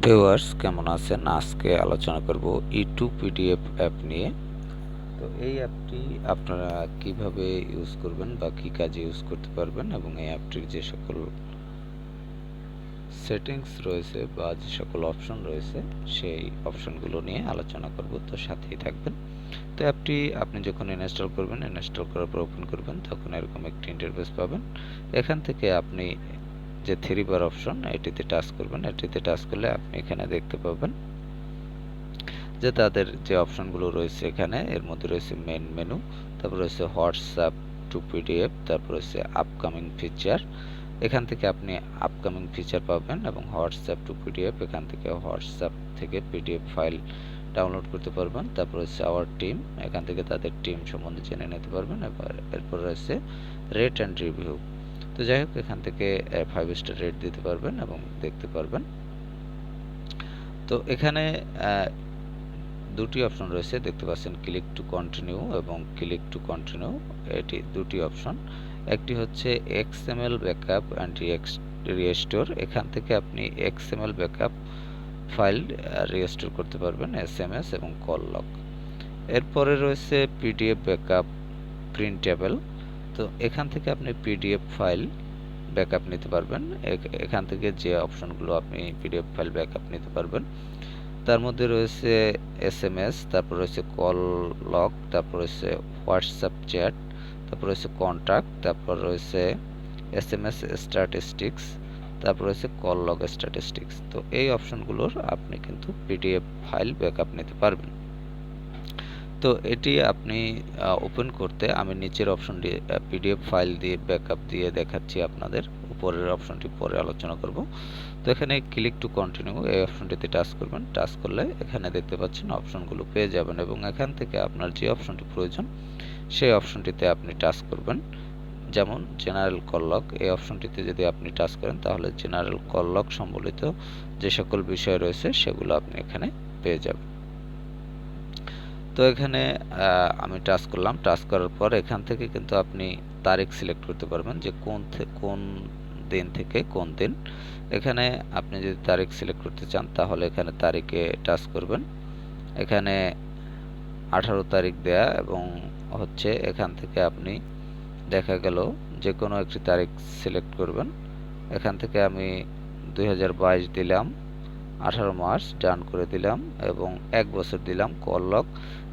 Viewers কেমন আছেন? আজকে আলোচনা করব E2PDF অ্যাপ নিয়ে। তো এই অ্যাপটি আপনারা কিভাবে ইউজ করবেন বা কি কাজে ইউজ করতে পারবেন এবং এই অ্যাপটির যে সকল সেটিংস রয়েছে বা যে সকল অপশন রয়েছে সেই অপশনগুলো নিয়ে আলোচনা করব, তো সাথেই থাকবেন। তো অ্যাপটি আপনি যখন ইনস্টল করবেন, ইনস্টল করার পর ওপেন করবেন, তখন এরকম একটি ইন্টারফেস পাবেন। এখান থেকে আপনি যে 3 বার অপশন এটিতে টাচ করবেন। এটিতে টাচ করলে আপনি এখানে দেখতে পাবেন যে তাদের যে অপশনগুলো রয়েছে এখানে এর মধ্যে রয়েছে মেইন মেনু, তারপর রয়েছে হোয়াটসঅ্যাপ টু পিডিএফ, তারপর রয়েছে আপকামিং ফিচার। এখান থেকে আপনি আপকামিং ফিচার পাবেন এবং হোয়াটসঅ্যাপ টু পিডিএফ, এখান থেকে হোয়াটসঅ্যাপ থেকে পিডিএফ ফাইল ডাউনলোড করতে পারবেন। তারপর রয়েছে আওয়ার টিম, এখান থেকে তাদের টিম সম্বন্ধে জেনে নিতে পারবেন। এরপর রয়েছে রেট অ্যান্ড রিভিউ। তো যাই হোক, এখান থেকে 5 স্টার রেট দিতে পারবেন এবং দেখতে পারবেন। তো এখানে দুটি অপশন রয়েছে, দেখতে পাচ্ছেন ক্লিক টু কন্টিনিউ এবং ক্লিক টু কন্টিনিউ। এটি দুটি অপশন। একটি হচ্ছে এক্সএমএল ব্যাকআপ অ্যান্ড রিস্টোর। এখান থেকে আপনি এক্সএমএল ব্যাকআপ ফাইল রিস্টোর করতে পারবেন, এসএমএস এবং কল লগ। এরপরে রয়েছে পিডিএফ ব্যাকআপ প্রিন্টেবল। তো এখান থেকে আপনি পিডিএফ ফাইল ব্যাকআপ নিতে পারবেন। এখান থেকে যে অপশনগুলো আপনি পিডিএফ ফাইল ব্যাকআপ নিতে পারবেন তার মধ্যে রয়েছে এসএমএস, তারপর রয়েছে কল লগ, তারপর রয়েছে হোয়াটসঅ্যাপ চ্যাট, তারপর রয়েছে কন্ট্যাক্ট, তারপর রয়েছে এসএমএস স্ট্যাটিস্টিক্স, তারপর রয়েছে কল লগ স্ট্যাটিস্টিক্স। তো এই অপশনগুলোর আপনি কিন্তু পিডিএফ ফাইল ব্যাকআপ নিতে পারবেন। তো এটি আপনি ওপেন করতে আমি নিচের অপশনটি পিডিএফ ফাইল দিয়ে ব্যাকআপ দিয়ে দেখাচ্ছি আপনাদের, উপরের অপশনটি পরে আলোচনা করব। তো এখানে ক্লিক টু কন্টিনিউ এই অপশনটিতে টাচ করবেন। টাচ করলে এখানে দেখতে পাচ্ছেন অপশনগুলো পেয়ে যাবেন এবং এখান থেকে আপনার যে অপশনটি প্রয়োজন সেই অপশনটিতে আপনি টাচ করবেন। যেমন জেনারেল কল লগ, এই অপশনটিতে যদি আপনি টাচ করেন তাহলে জেনারেল কল লগ সম্বলিত যে সকল বিষয় রয়েছে সেগুলো আপনি এখানে পেয়ে যাবেন। তো এখানে আমি টাচ করলাম। টাচ করার পর এখান থেকে কিন্তু আপনি তারিখ সিলেক্ট করতে পারবেন যে কোন দিন থেকে কোন দিন। এখানে আপনি যদি তারিখ সিলেক্ট করতে চান তাহলে এখানে তারিখে টাচ করবেন। এখানে 18 তারিখ দেয়া এবং হচ্ছে এখান থেকে আপনি দেখা গেল যে কোনো একটি তারিখ সিলেক্ট করবেন। এখান থেকে আমি 2022 দিলাম, 18 মার্চ ডান করে দিলাম এবং 1 বছর দিলাম কল লগ।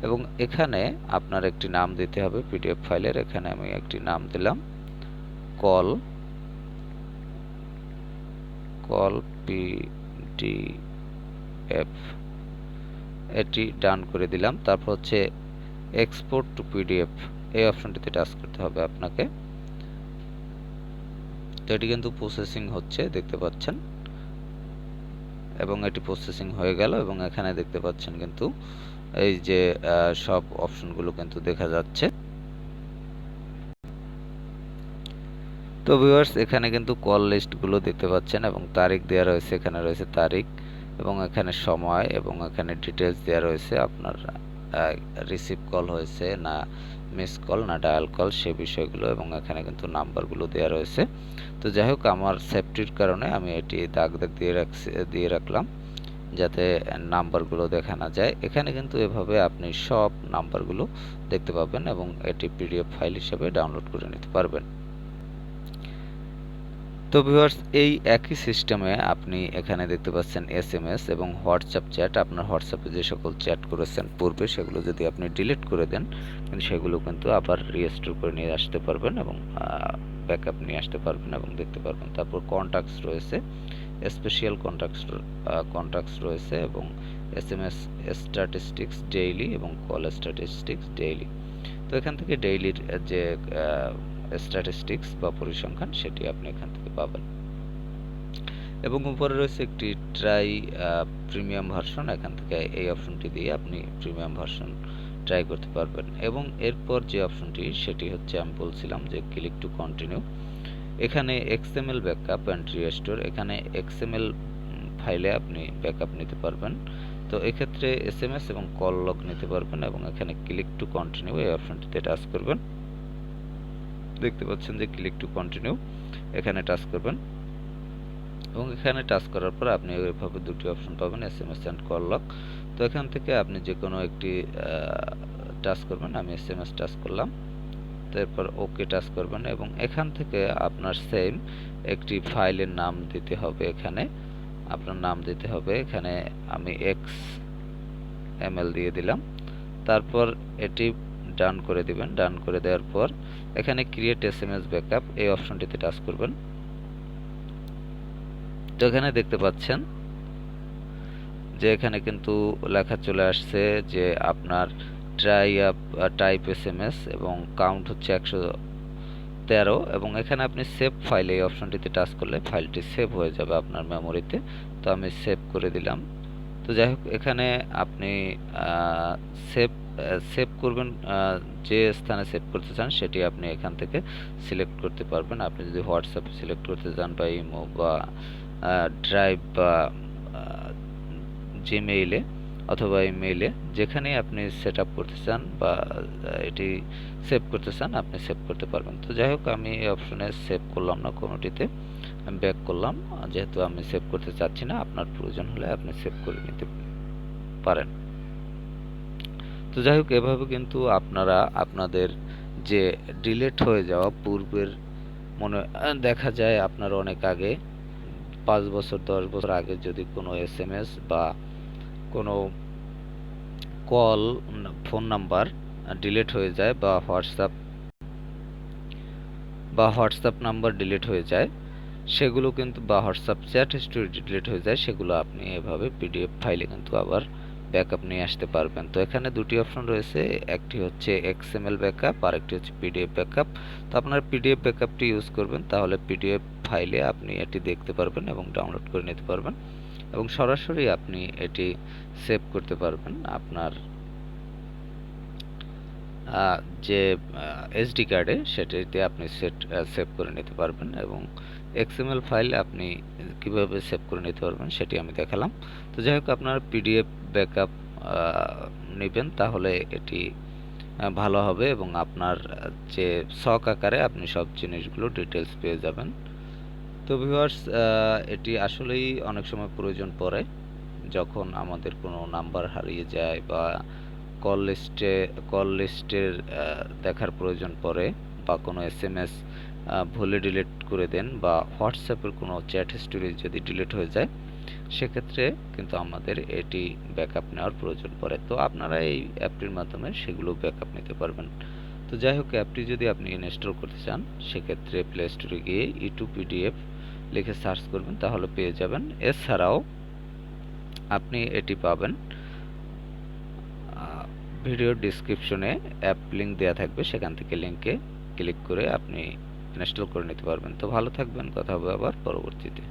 এবং এখানে আপনার একটি নাম দিতে হবে পিডিএফ ফাইলের। এখানে আমি একটি নাম দিলাম কল পিডিএফ, এটি ডান করে দিলাম। তারপর হচ্ছে এক্সপোর্ট টু পিডিএফ, এই অপশনটিতে টাচ করতে হবে আপনাকে। তো এটি কিন্তু প্রসেসিং হচ্ছে, দেখতে পাচ্ছেন, এবং এটি প্রসেসিং হয়ে গেল এবং এখানে দেখতে পাচ্ছেন কিন্তু এই যে সব অপশনগুলো কিন্তু দেখা যাচ্ছে। তো ভিউয়ার্স এখানে কিন্তু কল লিস্টগুলো দেখতে পাচ্ছেন এবং তারিখ দেওয়া রয়েছে, এখানে রয়েছে তারিখ এবং এখানে সময় এবং এখানে ডিটেলস দেওয়া রয়েছে আপনার রিসিভ কল হয়েছে না মিস কল না ডায়াল কল সে বিষয়গুলো, এবং এখানে কিন্তু নাম্বারগুলো দেওয়া রয়েছে। তো যাই হোক, আমার সেফটির কারণে আমি এটি দাগ দাগ দিয়ে রাখলাম যাতে নাম্বারগুলো দেখা না যায়। এখানে কিন্তু এভাবে আপনি সব নাম্বারগুলো দেখতে পাবেন এবং এটি পিডিএফ ফাইল হিসেবে ডাউনলোড করে নিতে পারবেন। তো ভিউয়ার্স এই একই সিস্টেমে আপনি এখানে দেখতে পাচ্ছেন এসএমএস এবং হোয়াটসঅ্যাপ চ্যাট। আপনার হোয়াটসঅ্যাপে যে সকল চ্যাট করেছেন পূর্বে সেগুলো যদি আপনি ডিলিট করে দেন সেগুলো কিন্তু আবার রিস্টোর করে নিয়ে আসতে পারবেন এবং ব্যাকআপ নিয়ে আসতে পারবেন এবং দেখতে পারবেন। তারপর কন্ট্যাক্টস রয়েছে, স্পেশাল কন্ট্যাক্টস রয়েছে এবং এসএমএস স্ট্যাটিস্টিক্স ডেইলি এবং কল স্ট্যাটিস্টিক্স ডেইলি। তো এখান থেকে ডেইলির যে স্ট্যাটিস্টিক্স বা পরিসংখ্যান সেটি আপনি এখান থেকে পাবেন। এবং উপরে রয়েছে একটি ট্রাই প্রিমিয়াম ভার্সন, এখান থেকে এই অপশনটি দিয়ে আপনি প্রিমিয়াম ভার্সন ট্রাই করতে পারবেন। এবং এরপর যে অপশনটি সেটি হচ্ছে আমি বলছিলাম যে ক্লিক টু কন্টিনিউ। এখানে এক্সএমএল ব্যাকআপ অ্যান্ড রিস্টোর, এখানে এক্সএমএল ফাইলে আপনি ব্যাকআপ নিতে পারবেন। তো এক্ষেত্রে এসএমএস এবং কল লগ নিতে পারবেন এবং এখানে ক্লিক টু কন্টিনিউ এই অপশনটিতে টাচ করবেন। দেখতে পাচ্ছেন যে ক্লিক টু কন্টিনিউ, এখানে টাচ করবেন। এবং এখানে টাচ করার পর আপনি এভাবে দুটি অপশন পাবেন, SMS অ্যান্ড কল লক। তো এখান থেকে আপনি যে কোনো একটি টাচ করবেন। আমি SMS টাচ করলাম, তারপর ওকে টাচ করবেন এবং এখান থেকে আপনার সেম একটি ফাইলের নাম দিতে হবে। এখানে আপনার নাম দিতে হবে, এখানে আমি XML দিয়ে দিলাম। তারপর এটি ডান করে দিবেন। ডান করে দেওয়ার পর এখানে ক্রিয়েট SMS ব্যাকআপ এই অপশনটিতে টাচ করবেন। তো এখানে দেখতে পাচ্ছেন যে এখানে কিন্তু লেখা চলে আসছে যে আপনার টাইপ SMS এবং কাউন্ট হচ্ছে 113 এবং এখানে আপনি সেভ ফাইল এই অপশনটিতে টাচ করলে ফাইলটি সেভ হয়ে যাবে আপনার মেমোরিতে। তো আমি সেভ করে দিলাম। তো যাই হোক, এখানে আপনি সেভ সেভ করবেন, যে স্থানে সেভ করতে চান সেটি আপনি এখান থেকে সিলেক্ট করতে পারবেন। আপনি যদি হোয়াটসঅ্যাপে সিলেক্ট করতে চান বা ইমো বা ড্রাইভ বা জিমেইলে অথবা ইমেইলে, যেখানেই আপনি সেট আপ করতে চান বা এটি সেভ করতে চান আপনি সেভ করতে পারবেন। তো যাই হোক, আমি এই অপশনে সেভ করলাম না কোনোটিতে, আমি ব্যাক করলাম, যেহেতু আমি সেভ করতে চাচ্ছি না। আপনার প্রয়োজন হলে আপনি সেভ করে নিতে পারেন। তো যাই হোক, এভাবে কিন্তু আপনারা আপনাদের যে ডিলেট হয়ে যাওয়া পূর্বের দেখা যায় আপনার অনেক আগে 5 বছর 10 বছর আগে যদি কোনো SMS বা কোনো কল ফোন নাম্বার ডিলিট হয়ে যায় বা হোয়াটসঅ্যাপ নাম্বার ডিলিট হয়ে যায়, সেগুলো কিন্তু বা হোয়াটসঅ্যাপ চ্যাট হিস্টরি ডিলিট হয়ে যায়, সেগুলো আপনি এভাবে PDF ফাইলে কিন্তু আবার ব্যাকআপ নিয়ে আসতে পারবেন। তো এখানে দুটি অপশন রয়েছে, একটি হচ্ছে XML ব্যাকআপ আর একটি হচ্ছে PDF ব্যাকআপ। তো আপনার PDF ব্যাকআপটি ইউজ করবেন, তাহলে PDF ফাইলে আপনি এটি দেখতে পারবেন এবং ডাউনলোড করে নিতে পারবেন এবং সরাসরি আপনি এটি সেভ করতে পারবেন আপনার যে SD কার্ডে, সেটিতে আপনি সেভ করে নিতে পারবেন এবং XML ফাইল আপনি কিভাবে সেভ করে নিতে পারবেন সেটি আমি দেখালাম। তো যাই হোক, আপনার PDF ব্যাকআপ নেবেন, তাহলে এটি ভালো হবে এবং আপনার যে ছক আকারে আপনি সব জিনিসগুলো ডিটেলস পেয়ে যাবেন। তো ভিউয়ার্স, এটি আসলেই অনেক সময় প্রয়োজন পড়ে যখন আমাদের কোনো নাম্বার হারিয়ে যায় বা কল লিস্টের দেখার প্রয়োজন পড়ে বা কোনো SMS ভুলে ডিলিট করে দেন বা হোয়াটসঅ্যাপের কোনো চ্যাট হিস্টোরি যদি ডিলিট হয়ে যায়, সেক্ষেত্রে কিন্তু আমাদের এটি ব্যাকআপ নেওয়ার প্রয়োজন পড়ে। তো আপনারা এই অ্যাপটির মাধ্যমে সেগুলো ব্যাকআপ নিতে পারবেন। তো যাই হোক, অ্যাপটি যদি আপনি ইনস্টল করতে চান সেক্ষেত্রে প্লে স্টোরে গিয়ে E2PDF লিখে সার্চ করবেন, তাহলে পেয়ে যাবেন। এছাড়াও আপনি এটি পাবেন ভিডিও ডিসক্রিপশনে অ্যাপ লিঙ্ক দেওয়া থাকবে, সেখান থেকে লিঙ্কে ক্লিক করে আপনি ইনস্টল করে নিতে পারবেন। তো ভালো থাকবেন, কথা হবে আবার পরবর্তীতে।